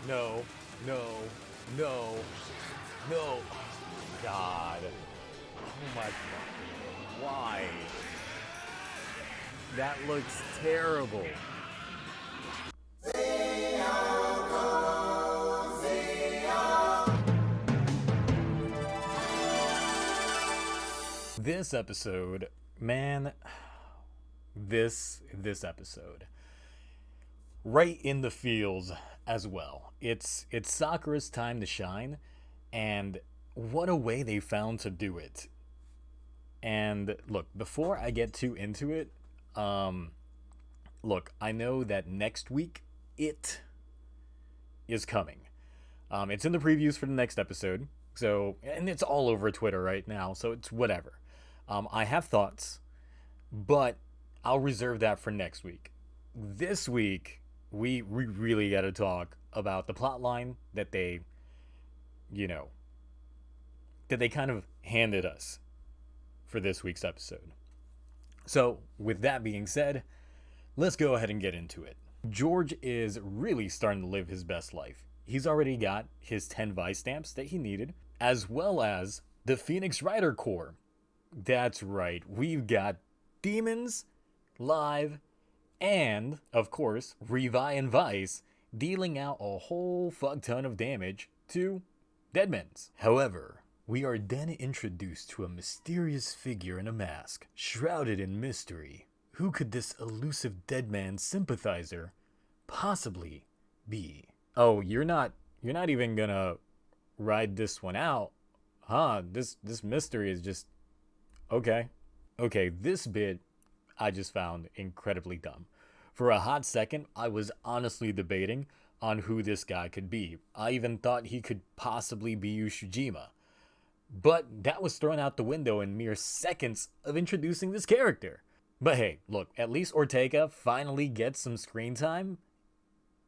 No, no, no, no. God. Oh my God. Why? That looks terrible. This episode, man, this episode, right in the feels as well. It's Sakura's time to shine, and what a way they found to do it. And look, before I get too into it, look, I know that next week it is coming. It's in the previews for the next episode, so, and it's all over Twitter right now, so it's whatever. I have thoughts, but I'll reserve that for next week. This week, we really got to talk about the plot line that they, that they kind of handed us for this week's episode. So, with that being said, let's go ahead and get into it. George is really starting to live his best life. He's already got his 10 Vice stamps that he needed, as well as the Phoenix Rider Corps. That's right, we've got demons, live, and, of course, Revice and Vice dealing out a whole fuck ton of damage to Deadmans. However, we are then introduced to a mysterious figure in a mask, shrouded in mystery. Who could this elusive Deadman sympathizer possibly be? Oh, you're not even gonna ride this one out, huh? This mystery is just okay. Okay, this bit I just found incredibly dumb. For a hot second, I was honestly debating on who this guy could be. I even thought he could possibly be Ushijima. But that was thrown out the window in mere seconds of introducing this character. But hey, look, at least Ortega finally gets some screen time.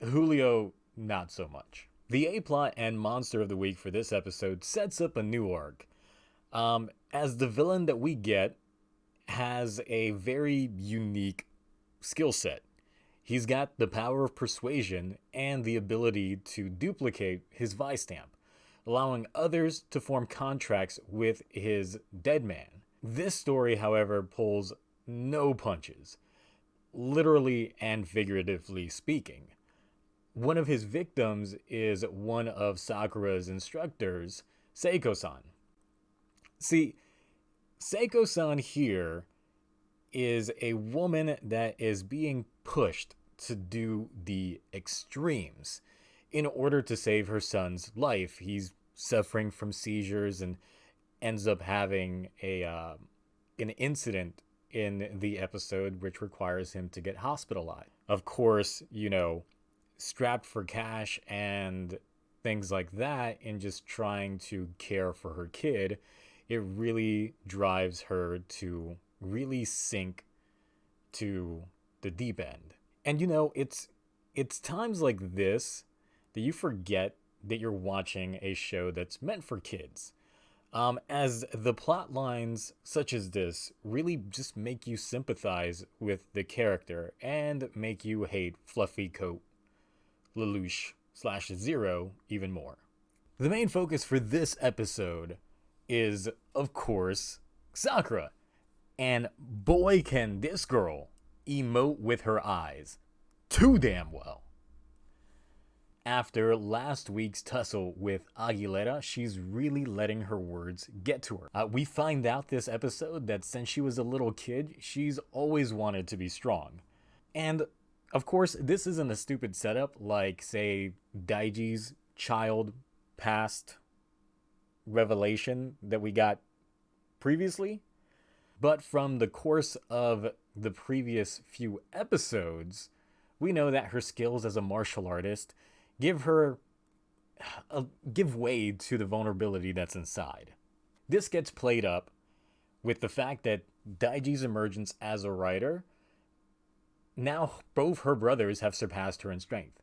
Julio, not so much. The A-plot and monster of the week for this episode sets up a new arc. As the villain that we get has a very unique skill set. He's got the power of persuasion and the ability to duplicate his Vice stamp, allowing others to form contracts with his dead man. This story, however, pulls no punches, literally and figuratively speaking. One of his victims is one of Sakura's instructors, Seiko-san. See, Seiko-san here is a woman that is being pushed to do the extremes in order to save her son's life. He's suffering from seizures and ends up having an incident in the episode which requires him to get hospitalized. Of course, strapped for cash and things like that, and just trying to care for her kid, it really drives her to really sink to the deep end. And it's times like this that you forget that you're watching a show that's meant for kids. As the plot lines such as this really just make you sympathize with the character and make you hate Fluffy Coat Lelouch / Zero even more. The main focus for this episode is, of course, Sakura. And boy, can this girl emote with her eyes too damn well. After last week's tussle with Aguilera, she's really letting her words get to her. We find out this episode that since she was a little kid, she's always wanted to be strong. And, of course, this isn't a stupid setup like, say, Daiji's child past revelation that we got previously. But from the course of the previous few episodes, we know that her skills as a martial artist give way to the vulnerability that's inside. This gets played up with the fact that Daiji's emergence as a writer, now both her brothers have surpassed her in strength.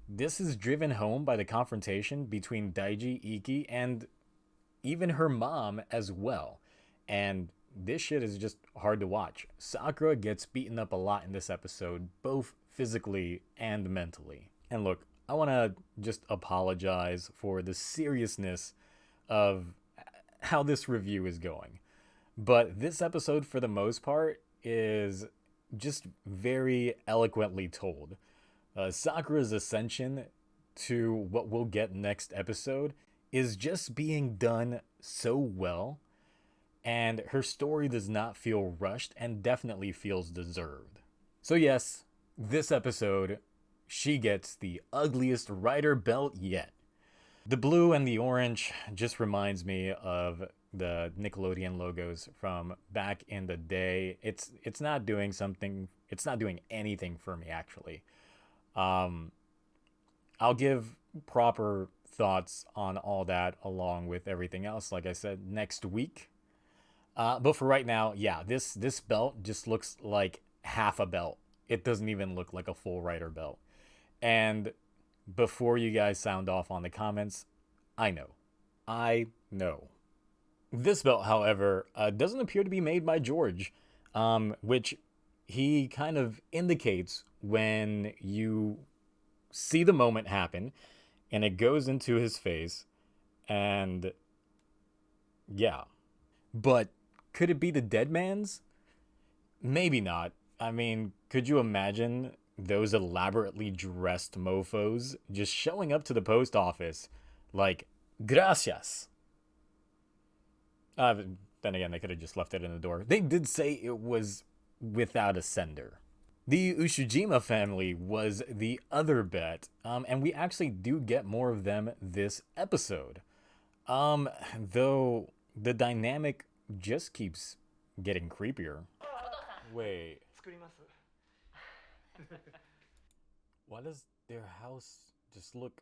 This is driven home by the confrontation between Daiji, Iki, and even her mom as well. And this shit is just hard to watch. Sakura gets beaten up a lot in this episode, both physically and mentally. And look, I want to just apologize for the seriousness of how this review is going. But this episode, for the most part, is just very eloquently told. Sakura's ascension to what we'll get next episode is just being done so well, and her story does not feel rushed and definitely feels deserved. So yes, this episode, she gets the ugliest writer belt yet. The blue and the orange just reminds me of the Nickelodeon logos from back in the day. It's not doing anything for me, actually. I'll give proper thoughts on all that along with everything else, like I said, next week. But for right now, yeah, this belt just looks like half a belt. It doesn't even look like a full writer belt. And before you guys sound off on the comments, I know. This belt, however, doesn't appear to be made by George, which he kind of indicates when you see the moment happen and it goes into his face, and yeah. But could it be the dead man's? Maybe not. I mean, could you imagine those elaborately dressed mofos just showing up to the post office like, gracias? Then again, they could have just left it in the door. They did say it was without a sender. The Ushijima family was the other bet, and we actually do get more of them this episode. Though the dynamic just keeps getting creepier. Wait. Why does their house just look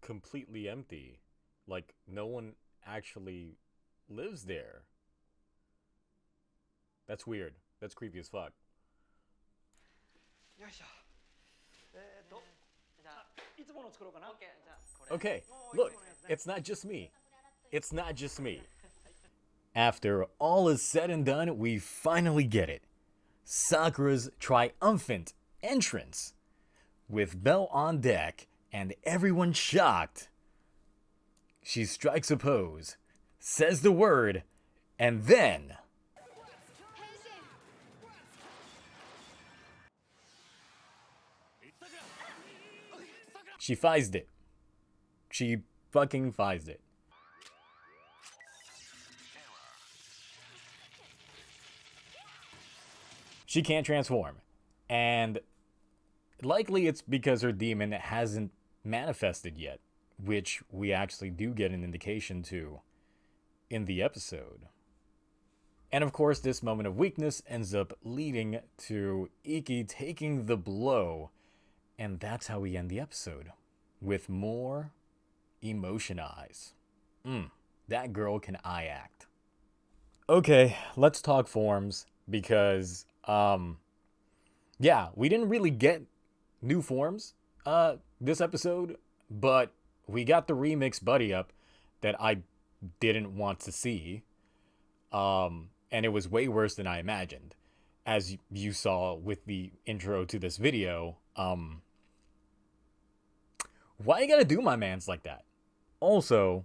completely empty? Like no one actually lives there. That's weird. That's creepy as fuck. Okay, look, it's not just me. It's not just me. After all is said and done, we finally get it. Sakura's triumphant entrance. With Belle on deck and everyone shocked, she strikes a pose, says the word, and then... she fizzed it. She fucking fizzed it. She can't transform. And likely it's because her demon hasn't manifested yet, which we actually do get an indication to in the episode. And of course, this moment of weakness ends up leading to Iki taking the blow. And that's how we end the episode. With more emotion eyes. That girl can eye act. Okay, let's talk forms, because yeah, we didn't really get new forms this episode, but we got the remix buddy up that I didn't want to see, and it was way worse than I imagined, as you saw with the intro to this video. Why you gotta do my mans like that? Also,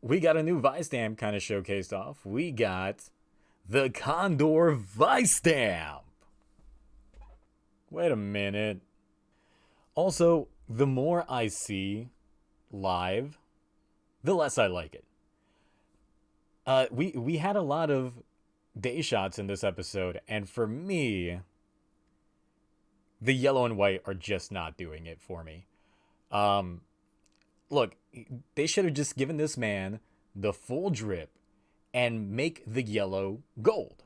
we got a new Vice stamp kind of showcased off. We got the Condor Vice stamp. Wait a minute. Also, the more I see live, the less I like it. We had a lot of day shots in this episode, and for me, the yellow and white are just not doing it for me. Look, they should have just given this man the full drip and make the yellow gold.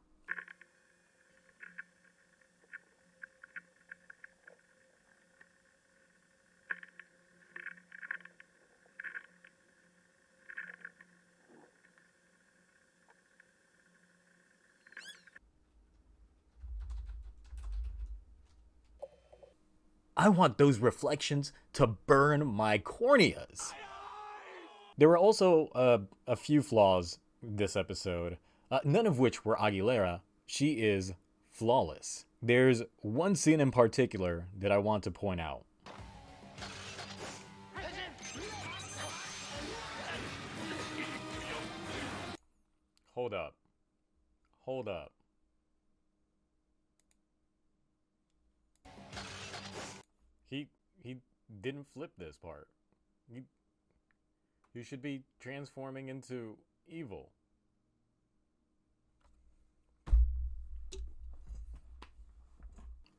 I want those reflections to burn my corneas. There were also a few flaws this episode, none of which were Aguilera. She is flawless. There's one scene in particular that I want to point out. Hold up. Hold up. He didn't flip this part. You should be transforming into evil.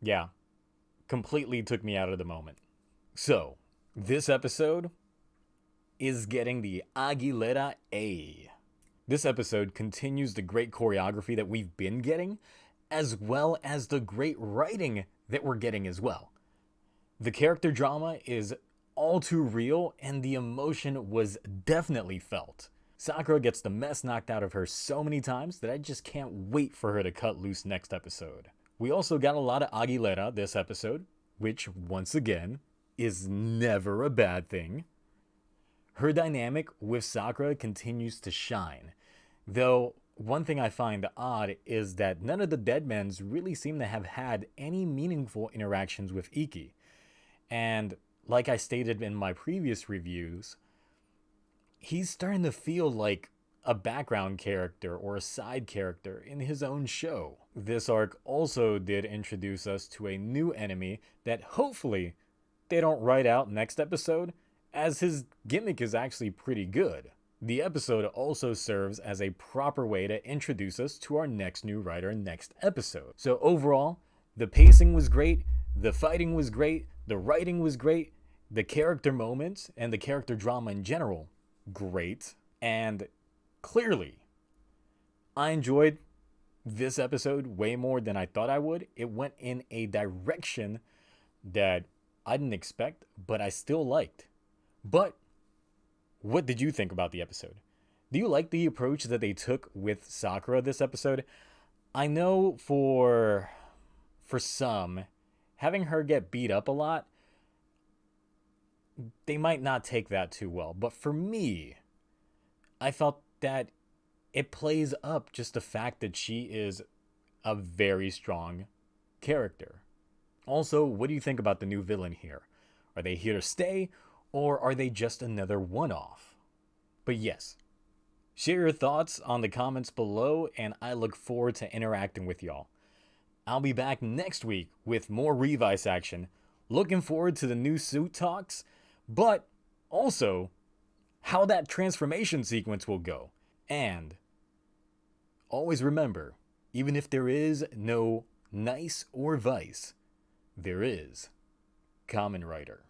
Yeah, completely took me out of the moment. So, this episode is getting the Aguilera A. This episode continues the great choreography that we've been getting, as well as the great writing that we're getting as well. The character drama is all too real, and the emotion was definitely felt. Sakura gets the mess knocked out of her so many times that I just can't wait for her to cut loose next episode. We also got a lot of Aguilera this episode, which, once again, is never a bad thing. Her dynamic with Sakura continues to shine, though one thing I find odd is that none of the Deadmans really seem to have had any meaningful interactions with Iki. And like I stated in my previous reviews, he's starting to feel like a background character or a side character in his own show. This arc also did introduce us to a new enemy that hopefully they don't write out next episode, as his gimmick is actually pretty good. The episode also serves as a proper way to introduce us to our next new writer next episode. So overall, the pacing was great, the fighting was great, the writing was great, the character moments and the character drama in general, great. And clearly, I enjoyed this episode way more than I thought I would. It went in a direction that I didn't expect, but I still liked. But what did you think about the episode? Do you like the approach that they took with Sakura this episode? I know for some, having her get beat up a lot, they might not take that too well. But for me, I felt that it plays up just the fact that she is a very strong character. Also, what do you think about the new villain here? Are they here to stay, or are they just another one-off? But yes, share your thoughts on the comments below, and I look forward to interacting with y'all. I'll be back next week with more Revice action. Looking forward to the new suit talks, but also how that transformation sequence will go. And always remember, even if there is no nice or vice, there is Kamen Rider.